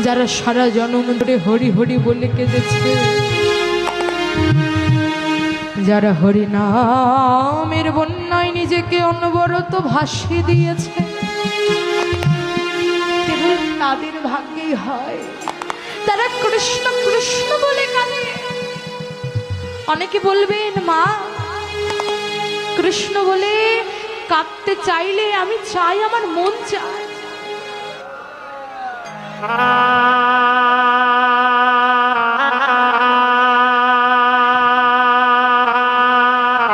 যারা সারা জনম ধরে হরি হরি বলে কেঁদেছে, যারা হরি নামের বন্যায় নিজেকে অনবরত ভাসিয়ে দিয়েছে, কেবল তাদের ভাগ্যেই হয় তারা কৃষ্ণ কৃষ্ণ বলে কাঁদে। অনেকে বলবেন, মা কৃষ্ণ বলে কাঁদতে চাইলে আমি চাই, আমার মন চায়।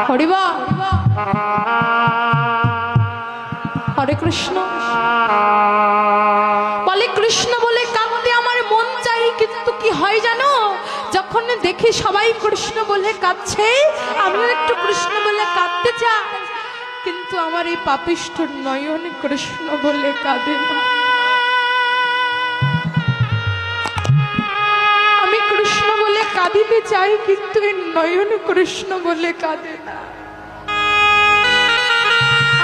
হরিবা হরে কৃষ্ণ বলে, কৃষ্ণ বলে কাঁদতে আমার মন চাই, কিন্তু কি হয় জানো, যখন দেখি সবাই কৃষ্ণ বলে কাঁদছে, আমিও একটু কৃষ্ণ বলে কাঁদতে চাই, কিন্তু আমার এই পাপিষ্ঠ নয়ন কৃষ্ণ বলে কাঁদে না। আমি কৃষ্ণ বলে কাঁদিতে চাই, কিন্তু এই নয়ন কৃষ্ণ বলে কাঁদে না।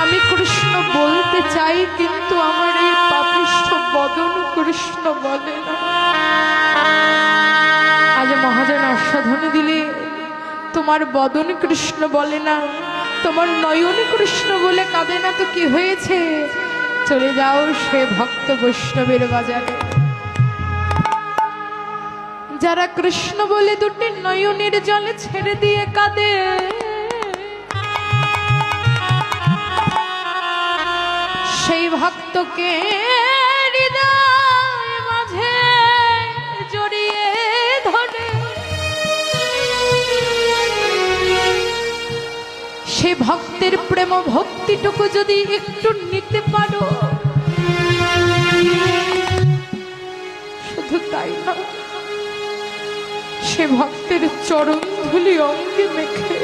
আমি কৃষ্ণ বলতে চাই, কিন্তু আমার এই পাপিষ্ঠ বদন কৃষ্ণ বলে না। আজ মহাজন আস্বাদনে দিলে, তোমার বদন কৃষ্ণ বলে না, তোমার নয়ন কৃষ্ণ বলে কাঁদে না, তো কি হয়েছে? চলে যাও সে ভক্ত বৈষ্ণবের বাজারে, যারা কৃষ্ণ বলে দুটি নয়নের জলে ছেড়ে দিয়ে কাঁদে। সেই ভক্তকে হৃদয় মাঝে জড়িয়ে ধরে, সে ভক্তের প্রেম ভক্তিটুকু যদি একটু নিতে পারো, শুধু তাই না, সে ভক্তের চরণ ধুলি অঙ্গে মেখে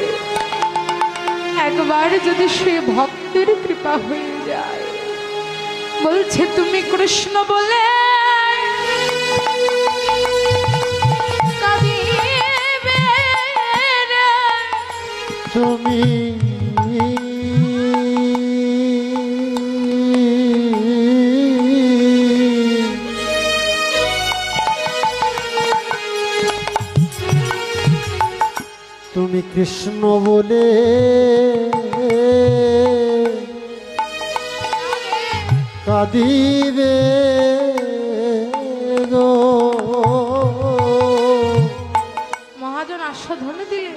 একবার যদি সে ভক্তের কৃপা হয়ে যায়, বলছে তুমি কৃষ্ণ বলে কাঁদিবে রে, তুমি তুমি কৃষ্ণ বলে কাঁদিবে গো। মহাজন আস্বাদনে দিলে,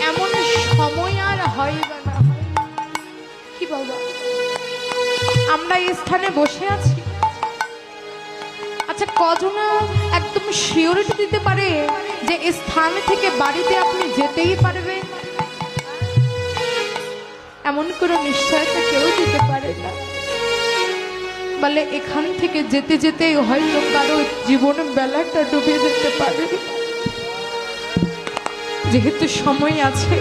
এমন সময় আর হয় বা না হয় কি বাবা, আমরা এই স্থানে বসে আছি, আচ্ছা কজন একদম সিওরিটি দিতে পারে যে স্থান থেকে বাড়িতে আপনি যেতেই পারবেন? এমন কোনো নিশ্চয়তা কেউ দিতে পারে না। বলে এখান থেকে যেতে যেতে হয়তো কারো জীবন বেলাটা ডুবে যেতে পারে। যেহেতু সময় আছে,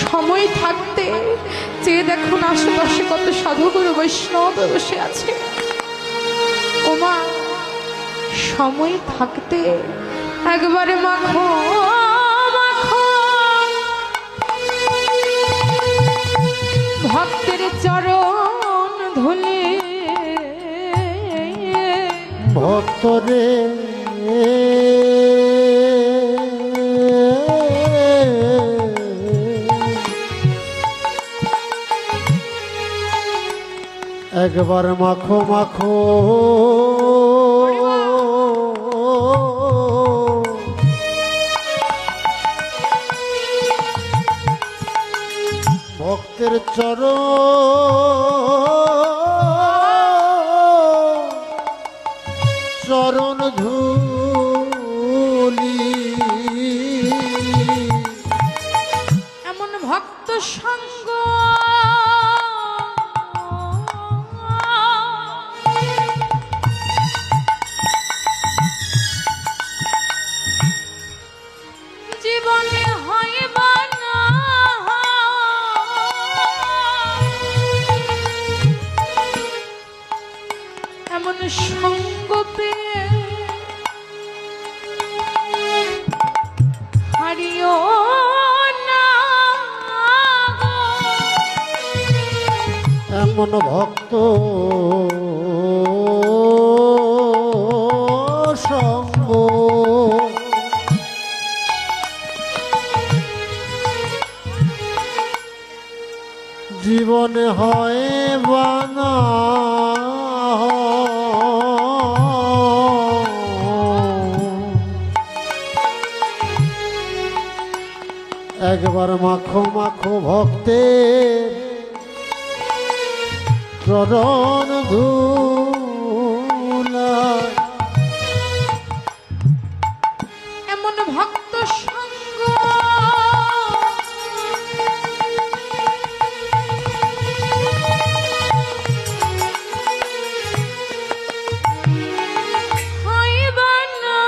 সময় থাকতে চেয়ে দেখুন আশেপাশে কত সাধুগুরু বৈষ্ণব বসে আছে। ওমা, সময় থাকতে একবারে মাখো মাখো ভক্তের চরণ ধুলি, ভক্তরে একবার মাখো মাখো ভক্তের চরণ ধুলি। এমন ভক্ত সঙ্গ জীবনে হয় বা না, এমন সঙ্গ পেয়ে হারিও না। এমন ভক্ত হয় বানা একবার মাখো মাখো ভক্তের চরণ ধুলায় এমন ভক্ত সঙ্গ হইবা না,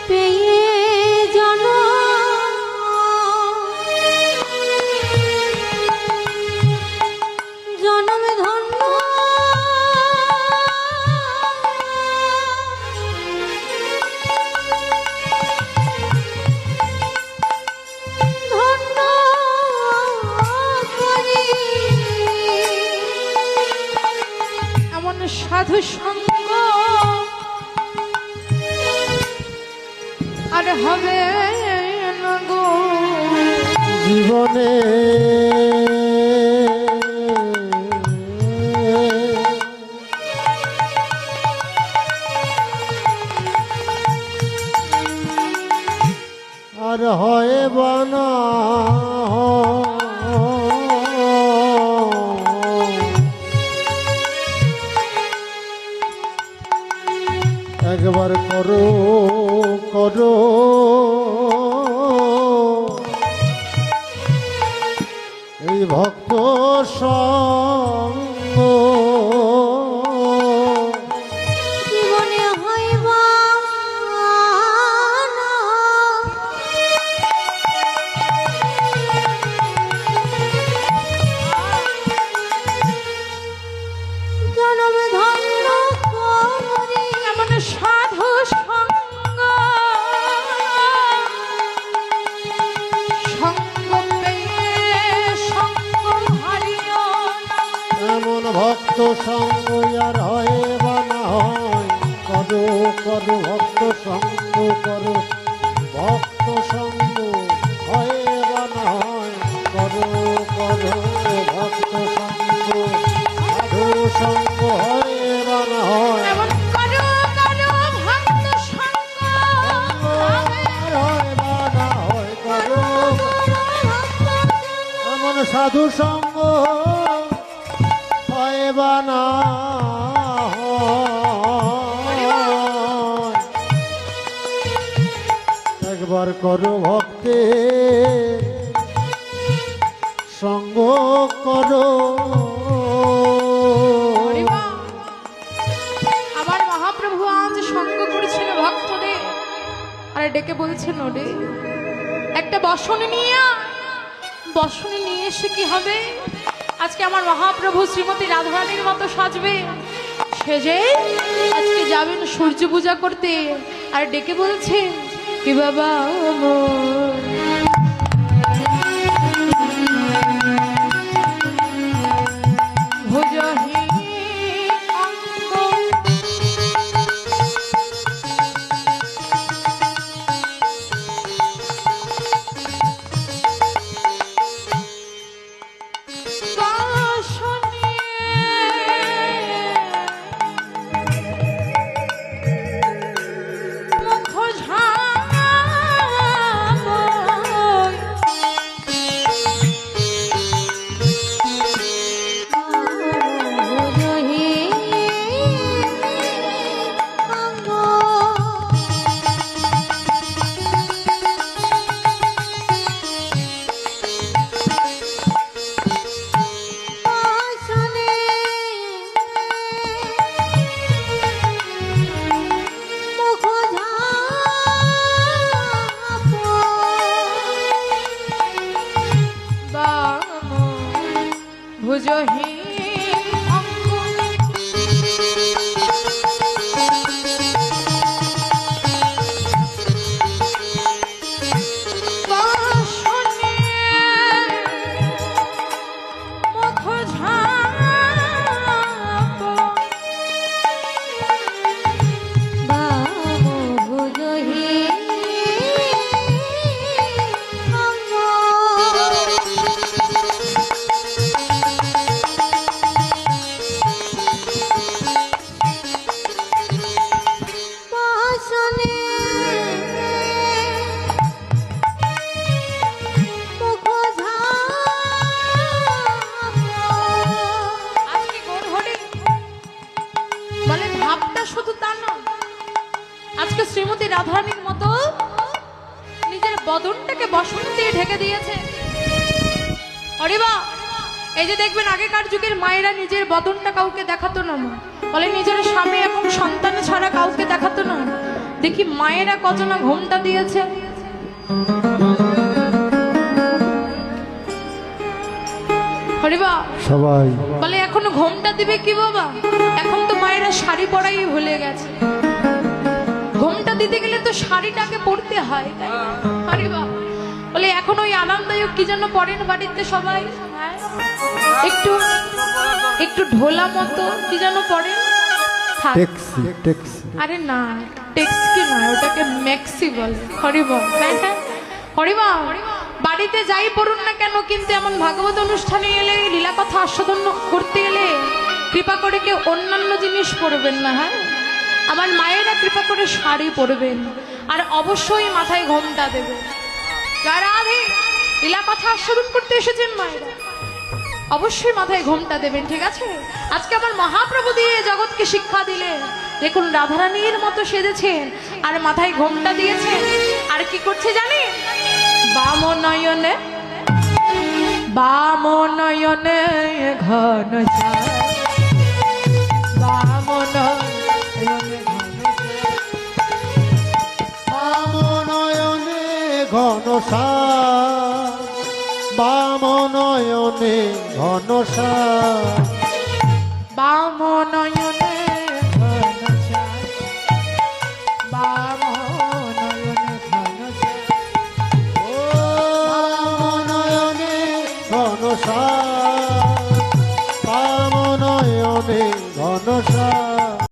পেয়ে জানো জনমে ধন্য ধন্য করি এমন সাধু সঙ্গ আর হবে না গো জীবনে আর হয় বানা একবার করো করো এই ভক্ত সঙ্গ জীবনে হইবা না, জনম ধন্য করি এমন সাধু সঙ্গ সঙ্গ পেয়ে সঙ্গ হারিও না। এমন ভক্ত সঙ্গ আর হয় বা না হয় করো করো ভক্ত সঙ্গ করো ভক্ত সঙ্গ হয় বা না হয় করো করো ভক্ত সঙ্গ সাধু সঙ্গ হয় বা না হয় এমন করো করো ভক্ত সঙ্গ আর হয় বা না হয় করো এমন সাধু সঙ্গ হয় বা না হয়। একবার করো ভক্তের সঙ্গ করো ওরে বাবা, আমার মহাপ্রভু আজ সঙ্গ করেছিল ভক্তদের আর ডেকে বলছেন ওরে একটা বসনে নিয়ে আয়। বসনে নিয়ে এসে কি হবে, আজকে আমার মহাপ্রভু শ্রীমতী রাধারানীর মতো সাজবে, সেজে আজকে যাবেন সূর্য পূজা করতে। আর ডেকে বলছেন কি বাবা আমার ভুজহি অঙ্গ বাসনে মুখ ঝাময় ভুজহি অঙ্গ বাসনে মুখ ঝাময় বাম ভুজহি অঙ্গ বাসনে মুখ ঝাময় বাম ভুজহি আজকে শ্রীমতী রাধারানীর মতো নিজের বদনটাকে বসন দিয়ে ঢেকে দিয়েছে। আরে বাহ, এই যে দেখবেন আগেকার যুগের মায়েরা নিজের বদনটা কাউকে দেখাতো না, মা বলে নিজের স্বামী এবং সন্তান ছাড়া কাউকে দেখাতো না। দেখি মায়েরা কজনা ঘোমটা দিয়েছে। হরিবা সবাই বলে এখনো ঘোমটা দিবে কি বাবা? এখন তো মায়েরা শাড়ি পরাই ভুলে গেছে। ঘোমটা দিতে গেলে তো শাড়িটাকে পরতে হয়, তাই না? হরিবা বলে এখন ওই আরামদায়ক কি যেন পরেন বাড়িতে সবাই, হ্যাঁ? একটু একটু ঢোলা মতো কি যেন পরেন। থাক। ট্যাক্সি ট্যাক্সি আরে না, টেক্সি নয়, ওটাকে ম্যাক্সি বলে। হরিবা হ্যাঁ হ্যাঁ হরিবা বাড়িতে যাই পড়ুন না কেন, কিন্তু এমন ভাগবত অনুষ্ঠানে এলে, লীলা কথা আস্বাদন করতে এলে কৃপা করে কেউ অন্যান্য জিনিস পরবেন না। হ্যাঁ, আমার মায়েরা কৃপা করে শাড়ি পরবেন, আর অবশ্যই মাথায় ঘোমটা দেবে। যারা আগে লীলা কথা আস্বাদন করতে এসেছেন মায়েরা অবশ্যই মাথায় ঘোমটা দেবেন, ঠিক আছে? আজকে আমার মহাপ্রভু দিয়ে জগৎকে শিক্ষা দিলে, দেখুন রাধারানীর মতো সেজেছেন আর মাথায় ঘোমটা দিয়েছেন। আর কি করছে জানেন? বামনয়নে বামনয়নে ঘন যায়, বামনয়নে বামনয়নে ঘনশ্যাম, বামনয়নে ঘনশ্যাম, বামনয়নে ঘন যায়, বামনয়নে ঘন যায়। ও বামনয়নে ঘনশ্যাম, বামনয়নে ঘনশ্যাম।